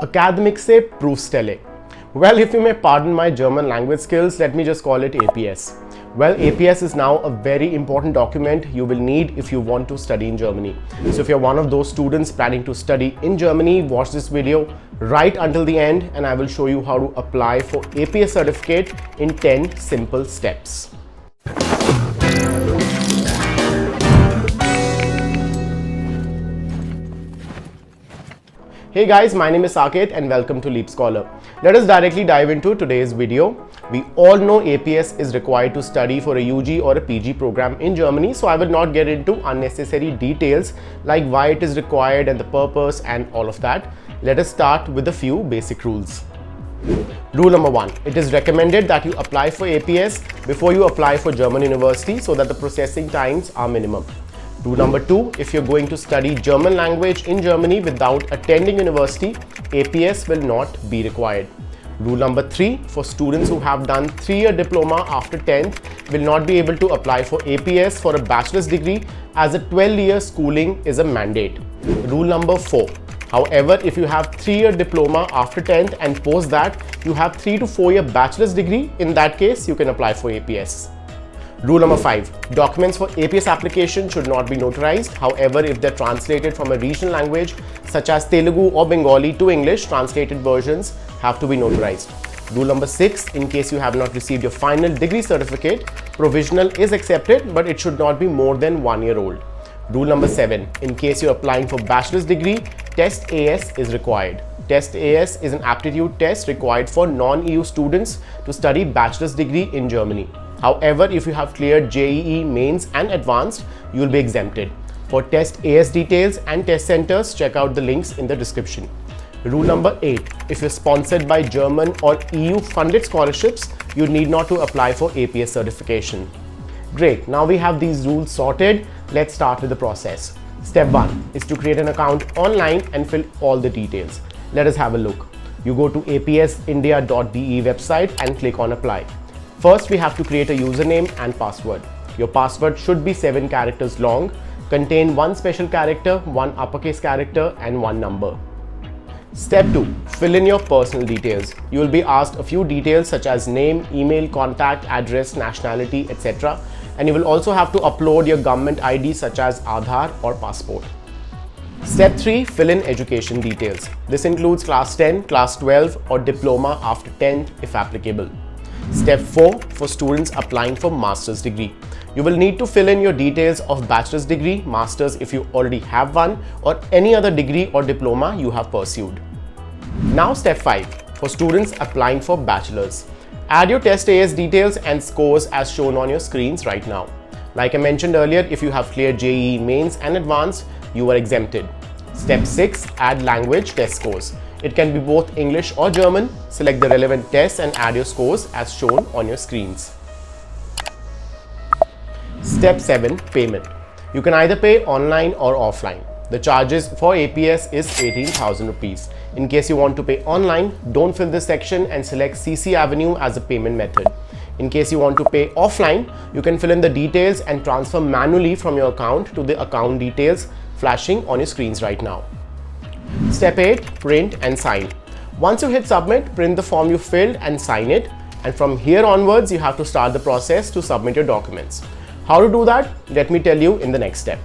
academic से proof stellig. Well, if you may pardon my German language skills, let me just call it APS. Well, APS is now a very important document you will need if you want to study in Germany. So if you're one of those students planning to study in Germany, watch this video right until the end and I will show you how to apply for APS certificate in 10 simple steps. Hey guys, my name is Saket and welcome to Leap Scholar. Let us directly dive into today's video. We all know APS is required to study for a UG or a PG program in Germany, so I will not get into unnecessary details like why it is required and the purpose and all of that. Let us start with a few basic rules. Rule number 1. It is recommended that you apply for APS before you apply for German university so that the processing times are minimum. Rule number 2, if you're going to study German language in Germany without attending university, APS will not be required. Rule number 3, for students who have done 3-year diploma after 10th will not be able to apply for APS for a bachelor's degree as a 12-year schooling is a mandate. Rule number 4, however, if you have 3-year diploma after 10th and post that you have 3 to 4 year bachelor's degree, in that case you can apply for APS. Rule number 5. Documents for APS application should not be notarized. However, if they're translated from a regional language such as Telugu or Bengali to English, translated versions have to be notarized. Rule number 6. In case you have not received your final degree certificate, provisional is accepted, but it should not be more than 1 year old. Rule number 7. In case you're applying for bachelor's degree, Test AS is required. Test AS is an aptitude test required for non-EU students to study bachelor's degree in Germany. However, if you have cleared JEE mains and advanced, you will be exempted. For Test AS details and test centers, check out the links in the description. Rule number 8. If you're sponsored by German or EU funded scholarships, you need not to apply for APS certification. Great, now we have these rules sorted. Let's start with the process. Step 1 is to create an account online and fill all the details. Let us have a look. You go to apsindia.de website and click on apply. First, we have to create a username and password. Your password should be 7 characters long, contain 1 special character, 1 uppercase character and 1 number. Step 2. Fill in your personal details. You will be asked a few details such as name, email, contact, address, nationality, etc. And you will also have to upload your government ID such as Aadhaar or passport. Step 3. Fill in education details. This includes class 10, class 12 or diploma after 10th if applicable. Step 4. For students applying for master's degree. You will need to fill in your details of bachelor's degree, master's if you already have one, or any other degree or diploma you have pursued. Now step 5. For students applying for bachelor's. Add your test AS details and scores as shown on your screens right now. Like I mentioned earlier, if you have cleared JEE mains and advanced, you are exempted. Step 6. Add language test scores. It can be both English or German. Select the relevant tests and add your scores as shown on your screens. Step 7. Payment. You can either pay online or offline. The charges for APS is 18,000 rupees. In case you want to pay online, don't fill this section and select CC Avenue as a payment method. In case you want to pay offline, you can fill in the details and transfer manually from your account to the account details flashing on your screens right now. Step 8. Print and sign. Once you hit submit, print the form you filled and sign it. And from here onwards, you have to start the process to submit your documents. How to do that? Let me tell you in the next step.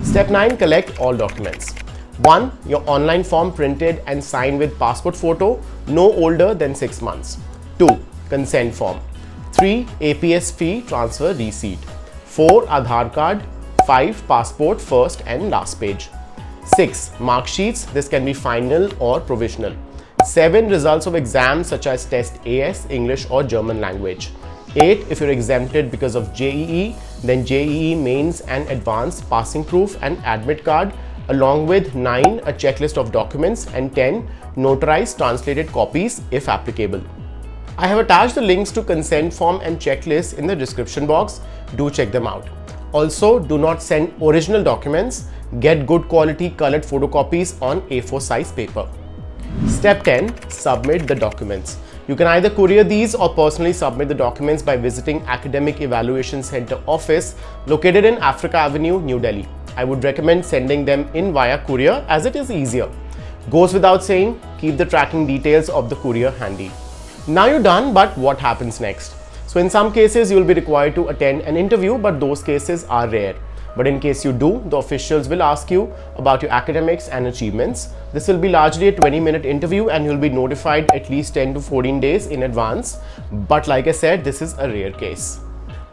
Step 9. Collect all documents. 1. Your online form printed and signed with passport photo, no older than 6 months. 2. Consent form. 3. APS fee transfer receipt. 4. Aadhaar card. 5. Passport first and last page. 6. Mark sheets. This can be final or provisional. 7. Results of exams such as Test AS, English or German language. 8. If you're exempted because of JEE, then JEE mains and advanced passing proof and admit card, along with 9. A checklist of documents and 10. Notarized translated copies if applicable. I have attached the links to consent form and checklist in the description box. Do check them out. Also, do not send original documents. Get good quality colored photocopies on A4 size paper. Step 10. Submit the documents. You can either courier these or personally submit the documents by visiting Academic Evaluation Center office located in Africa Avenue, New Delhi. I would recommend sending them in via courier as it is easier. Goes without saying, keep the tracking details of the courier handy. Now you're done, but what happens next? So in some cases, you'll be required to attend an interview, but those cases are rare. But in case you do, the officials will ask you about your academics and achievements. This will be largely a 20-minute interview and you'll be notified at least 10 to 14 days in advance. But like I said, this is a rare case.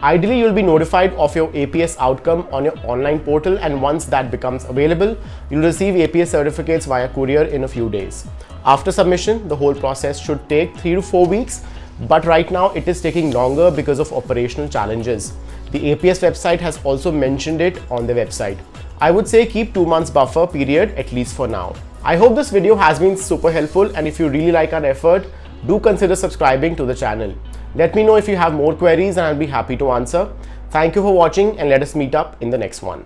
Ideally, you'll be notified of your APS outcome on your online portal, and once that becomes available, you'll receive APS certificates via courier in a few days. After submission, the whole process should take 3 to 4 weeks, but right now it is taking longer because of operational challenges. The APS website has also mentioned it on their website. I would say keep 2 months buffer period at least for now. I hope this video has been super helpful, and if you really like our effort, do consider subscribing to the channel. Let me know if you have more queries and I'll be happy to answer. Thank you for watching, and let us meet up in the next one.